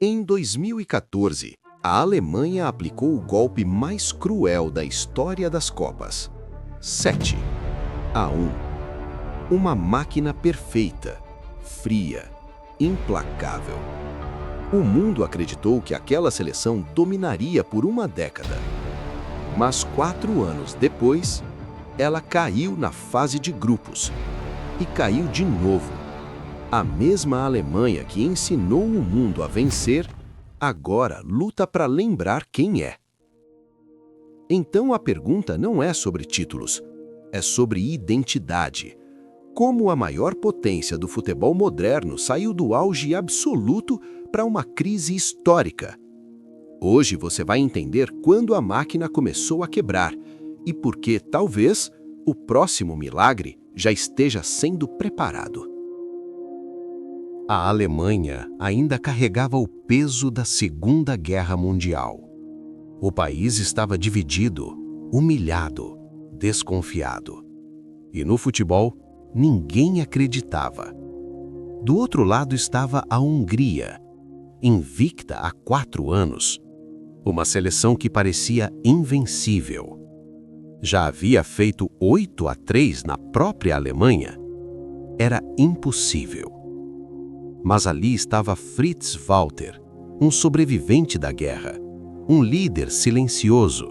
Em 2014, a Alemanha aplicou o golpe mais cruel da história das Copas. 7-1. Uma máquina perfeita, fria, implacável. O mundo acreditou que aquela seleção dominaria por uma década. Mas 4 anos depois, ela caiu na fase de grupos. E caiu de novo. A mesma Alemanha que ensinou o mundo a vencer, agora luta para lembrar quem é. Então a pergunta não é sobre títulos, é sobre identidade. Como a maior potência do futebol moderno saiu do auge absoluto para uma crise histórica. Hoje você vai entender quando a máquina começou a quebrar e por que, talvez, o próximo milagre já esteja sendo preparado. A Alemanha ainda carregava o peso da Segunda Guerra Mundial. O país estava dividido, humilhado, desconfiado. E no futebol, ninguém acreditava. Do outro lado estava a Hungria, invicta há 4 anos. Uma seleção que parecia invencível. Já havia feito 8-3 na própria Alemanha. Era impossível. Mas ali estava Fritz Walter, um sobrevivente da guerra, um líder silencioso.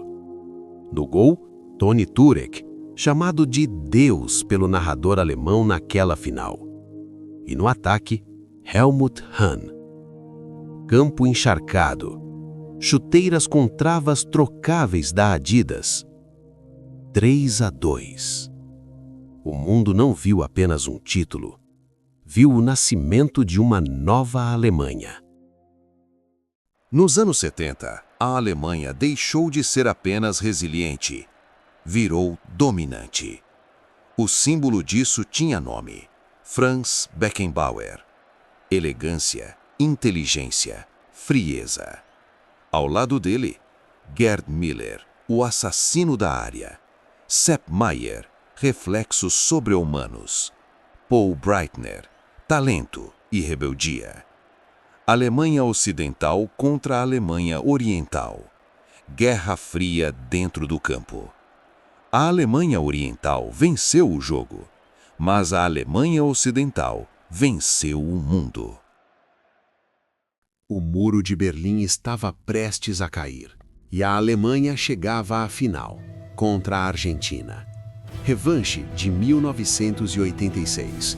No gol, Toni Turek, chamado de Deus pelo narrador alemão naquela final. E no ataque, Helmut Hahn. Campo encharcado, chuteiras com travas trocáveis da Adidas. 3-2. O mundo não viu apenas um título, viu o nascimento de uma nova Alemanha. Nos anos 70, a Alemanha deixou de ser apenas resiliente, virou dominante. O símbolo disso tinha nome: Franz Beckenbauer. Elegância, inteligência, frieza. Ao lado dele, Gerd Müller, o assassino da área. Sepp Maier, reflexos sobre-humanos. Paul Breitner, talento e rebeldia. Alemanha Ocidental contra a Alemanha Oriental. Guerra Fria dentro do campo. A Alemanha Oriental venceu o jogo, mas a Alemanha Ocidental venceu o mundo. O Muro de Berlim estava prestes a cair, e a Alemanha chegava à final, contra a Argentina. Revanche de 1986.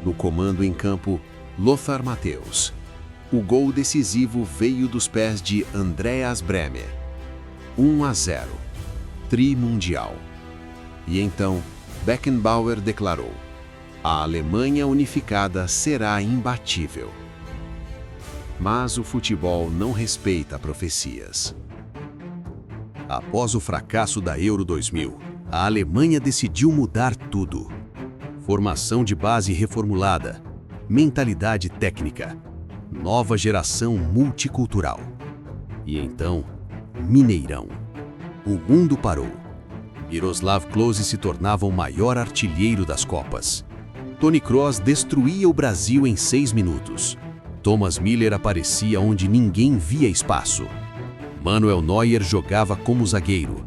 No comando em campo, Lothar Matthäus. O gol decisivo veio dos pés de Andreas Brehme. 1-0. Tri-mundial. E então, Beckenbauer declarou: a Alemanha unificada será imbatível. Mas o futebol não respeita profecias. Após o fracasso da Euro 2000, a Alemanha decidiu mudar tudo. Formação de base reformulada, mentalidade técnica, nova geração multicultural. E então, Mineirão. O mundo parou. Miroslav Klose se tornava o maior artilheiro das Copas. Toni Kroos destruía o Brasil em 6 minutos. Thomas Müller aparecia onde ninguém via espaço. Manuel Neuer jogava como zagueiro.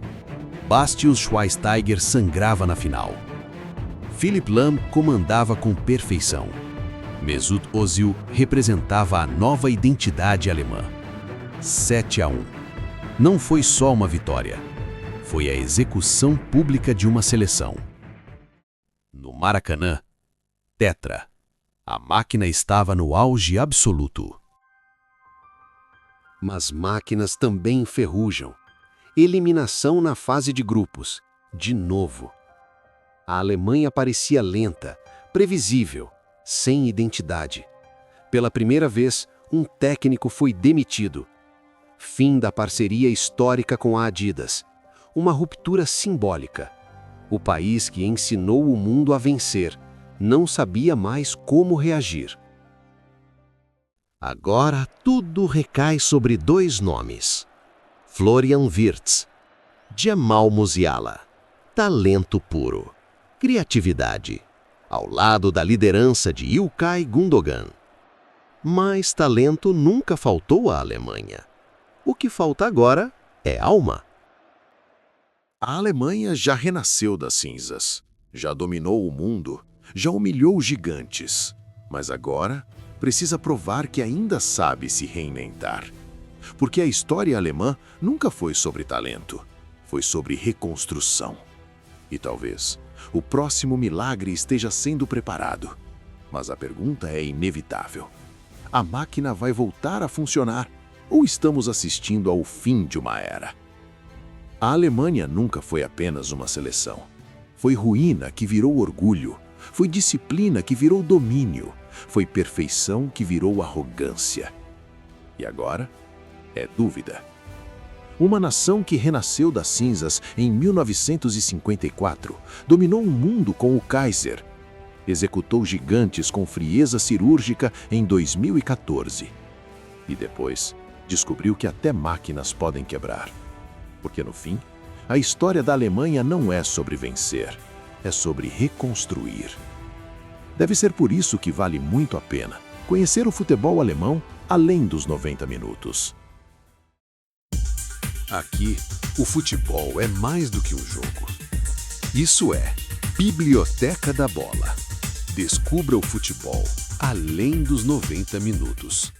Bastian Schweinsteiger sangrava na final. Philipp Lahm comandava com perfeição. Mesut Özil representava a nova identidade alemã. 7-1. Não foi só uma vitória. Foi a execução pública de uma seleção. No Maracanã, tetra. A máquina estava no auge absoluto. Mas máquinas também enferrujam. Eliminação na fase de grupos. De novo. A Alemanha parecia lenta, previsível, sem identidade. Pela primeira vez, um técnico foi demitido. Fim da parceria histórica com a Adidas. Uma ruptura simbólica. O país que ensinou o mundo a vencer não sabia mais como reagir. Agora tudo recai sobre 2 nomes. Florian Wirtz, Jamal Musiala. Talento puro. Criatividade. Ao lado da liderança de Ilkay Gundogan. Mas talento nunca faltou à Alemanha. O que falta agora é alma. A Alemanha já renasceu das cinzas, já dominou o mundo, já humilhou gigantes, mas agora precisa provar que ainda sabe se reinventar. Porque a história alemã nunca foi sobre talento, foi sobre reconstrução. E talvez o próximo milagre esteja sendo preparado. Mas a pergunta é inevitável. A máquina vai voltar a funcionar ou estamos assistindo ao fim de uma era? A Alemanha nunca foi apenas uma seleção. Foi ruína que virou orgulho, foi disciplina que virou domínio, foi perfeição que virou arrogância. E agora é dúvida. Uma nação que renasceu das cinzas em 1954, dominou o mundo com o Kaiser, executou gigantes com frieza cirúrgica em 2014. E depois descobriu que até máquinas podem quebrar. Porque no fim, a história da Alemanha não é sobre vencer, é sobre reconstruir. Deve ser por isso que vale muito a pena conhecer o futebol alemão além dos 90 minutos. Aqui, o futebol é mais do que um jogo. Isso é Biblioteca da Bola. Descubra o futebol além dos 90 minutos.